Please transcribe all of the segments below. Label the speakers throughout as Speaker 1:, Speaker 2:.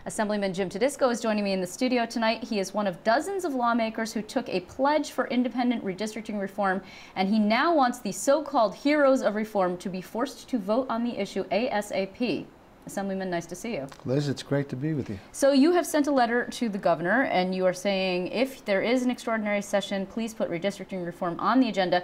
Speaker 1: Assemblyman Jim Tedisco is joining me in the studio tonight. He is one of dozens of lawmakers who took a pledge for independent redistricting reform, and he now wants the so-called heroes of reform to be forced to vote on the issue ASAP. Assemblyman, nice to see you.
Speaker 2: Liz, it's great to be with you.
Speaker 1: So you have sent a letter to the governor, and you are saying if there is an extraordinary session, please put redistricting reform on the agenda.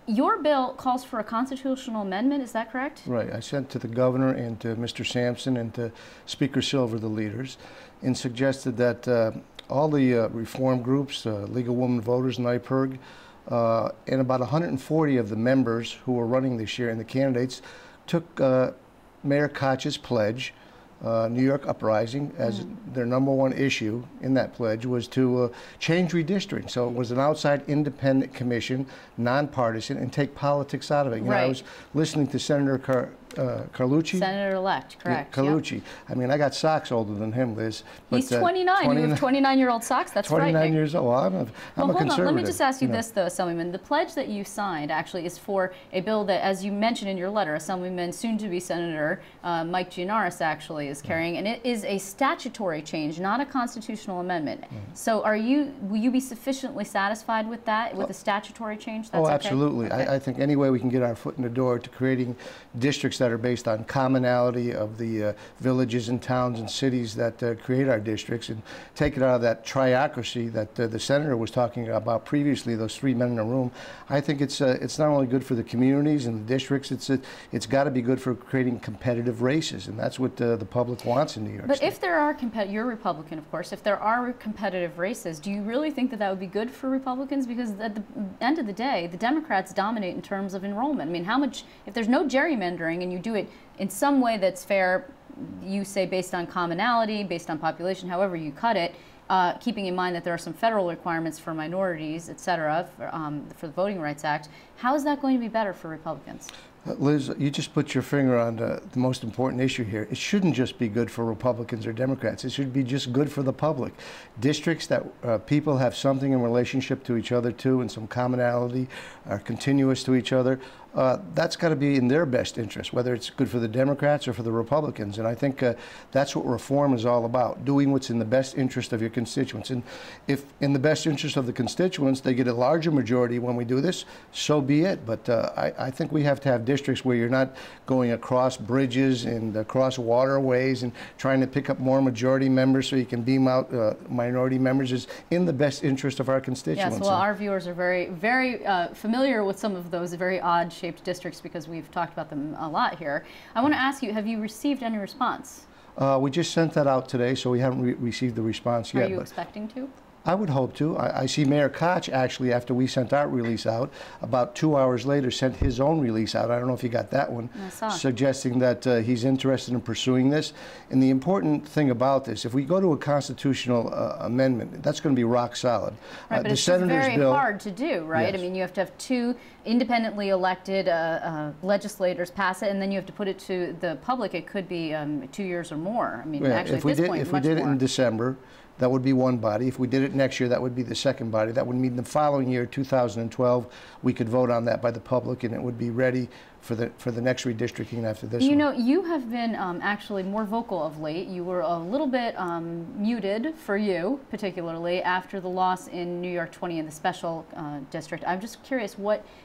Speaker 1: Your bill calls for a constitutional amendment, is that correct?
Speaker 2: Right. I sent to the governor and to Mr. Sampson and to Speaker Silver, the leaders, and suggested that all the reform groups, League of Women Voters and IPERG, and about 140 of the members who were running this year and the candidates took Mayor Koch's pledge, New York Uprising, as their #1 issue in that pledge was to change redistricting. So it was an outside independent commission, nonpartisan, and take politics out of it. You know, I was listening to Senator Carlucci.
Speaker 1: Senator-elect, correct.
Speaker 2: Carlucci. Yep. I mean, I got socks older than him, Liz.
Speaker 1: But, he's 29. You have 29-year-old socks? That's
Speaker 2: 29 years old. Well, I'm a conservative.
Speaker 1: Let me just ask you this, though, Assemblyman. The pledge that you signed actually is for a bill that, as you mentioned in your letter, Assemblyman, soon-to-be Senator Mike Gianaris actually is carrying, and it is a statutory change, not a constitutional amendment. So will you be sufficiently satisfied with that, with the statutory change? That's
Speaker 2: absolutely.
Speaker 1: Okay.
Speaker 2: I think any way we can get our foot in the door to creating districts that are based on commonality of the villages and towns and cities that create our districts, and take it out of that triocracy that the senator was talking about previously, those 3 men in a room. I think it's not only good for the communities and the districts, it's got to be good for creating competitive races, and that's what the public wants in New York State.
Speaker 1: But if there are you're Republican, of course, if there are competitive races, do you really think that that would be good for Republicans? Because at the end of the day, the Democrats dominate in terms of enrollment. I mean, if there's no gerrymandering and you do it in some way that's fair, you say based on commonality, based on population, however you cut it, keeping in mind that there are some federal requirements for minorities, et cetera, for the Voting Rights Act, how is that going to be better for Republicans?
Speaker 2: Liz, you just put your finger on the most important issue here. It shouldn't just be good for Republicans or Democrats. It should be just good for the public. Districts that people have something in relationship to each other to, and some commonality, are continuous to each other, that's got to be in their best interest, whether it's good for the Democrats or for the Republicans. And I think that's what reform is all about, doing what's in the best interest of your constituents. And if in the best interest of the constituents they get a larger majority when we do this, so be it. But I think we have to have districts where you're not going across bridges and across waterways and trying to pick up more majority members so you can beam out minority members, is in the best interest of our constituents.
Speaker 1: Yes, well, our viewers are very, very familiar with some of those very odd-shaped districts because we've talked about them a lot here. I want to ask you, have you received any response?
Speaker 2: We just sent that out today, so we haven't received the response yet.
Speaker 1: Are you expecting to?
Speaker 2: I would hope to. I see Mayor Koch, actually, after we sent our release out, about 2 hours later sent his own release out. I don't know if you got that one, suggesting that he's interested in pursuing this. And the important thing about this, if we go to a constitutional amendment, that's going to be rock solid.
Speaker 1: Right, but it's very hard to do, right? Yes. I mean, you have to have 2 independently elected legislators pass it, and then you have to put it to the public. It could be 2 years or more. I mean, actually, at this point,
Speaker 2: if we did it in December, that would be one body. If we did it next year, that would be the second body. That would mean the following year, 2012, we could vote on that by the public, and it would be ready for the next redistricting after this one.
Speaker 1: You know, you have been actually more vocal of late. You were a little bit muted, for you particularly, after the loss in New York 20 in the special district. I'm just curious,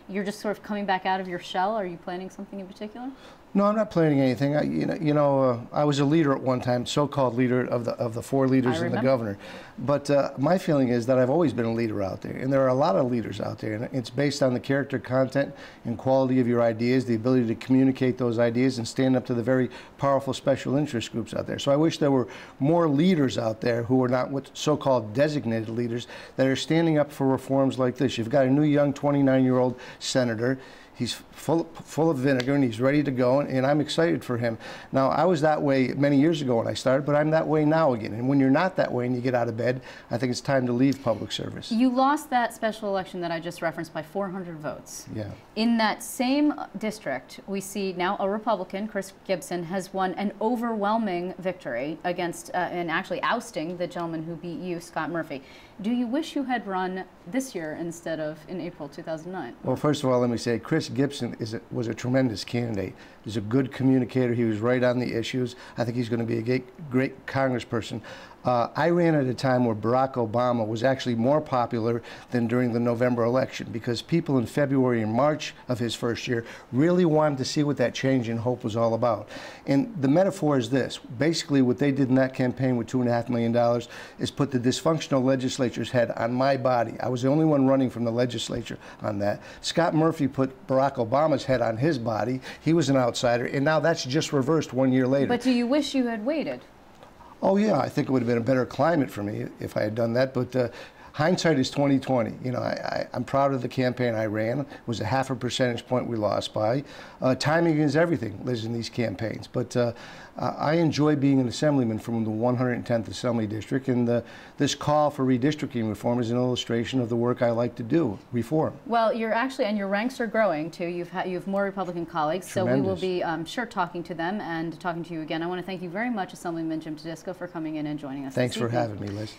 Speaker 1: you're just sort of coming back out of your shell? Are you planning something in particular?
Speaker 2: No, I'm not planning anything. I was a leader at one time, so-called leader of the 4 leaders and the governor. But my feeling is that I've always been a leader out there, and there are a lot of leaders out there, and it's based on the character, content, and quality of your ideas, the ability to communicate those ideas and stand up to the very powerful special interest groups out there. So I wish there were more leaders out there who are not what so-called designated leaders that are standing up for reforms like this. You've got a new young 29-year-old senator. He's full of vinegar, and he's ready to go, and I'm excited for him. Now, I was that way many years ago when I started, but I'm that way now again. And when you're not that way and you get out of bed, I think it's time to leave public service.
Speaker 1: You lost that special election that I just referenced by 400 votes.
Speaker 2: Yeah.
Speaker 1: In that same district, we see now a Republican, Chris Gibson, has won an overwhelming victory against, and actually ousting the gentleman who beat you, Scott Murphy. Do you wish you had run this year instead of in April 2009?
Speaker 2: Well, first of all, let me say, Chris Chris Gibson was a tremendous candidate. He's a good communicator. He was right on the issues. I think he's going to be a great congressperson. I ran at a time where Barack Obama was actually more popular than during the November election, because people in February and March of his first year really wanted to see what that change in hope was all about. And the metaphor is this. Basically, what they did in that campaign with $2.5 million is put the dysfunctional legislature's head on my body. I was the only one running from the legislature on that. Scott Murphy put Barack Obama's head on his body. He was an outsider, and now that's just reversed 1 year later.
Speaker 1: But do you wish you had waited?
Speaker 2: Oh yeah, I think it would have been a better climate for me if I had done that. But hindsight is 20/20. You know, I'm proud of the campaign I ran. It was a 0.5 percentage point we lost by. Timing is everything, Liz, in these campaigns. But I enjoy being an assemblyman from the 110th Assembly District, and this call for redistricting reform is an illustration of the work I like to do, reform.
Speaker 1: Well, you're actually, and your ranks are growing too. You have more Republican colleagues,
Speaker 2: Tremendous.
Speaker 1: so we will be sure talking to them and talking to you again. I want to thank you very much, Assemblyman Jim Tedisco, for coming in and joining us.
Speaker 2: Thanks
Speaker 1: this
Speaker 2: for
Speaker 1: evening.
Speaker 2: having me, Liz.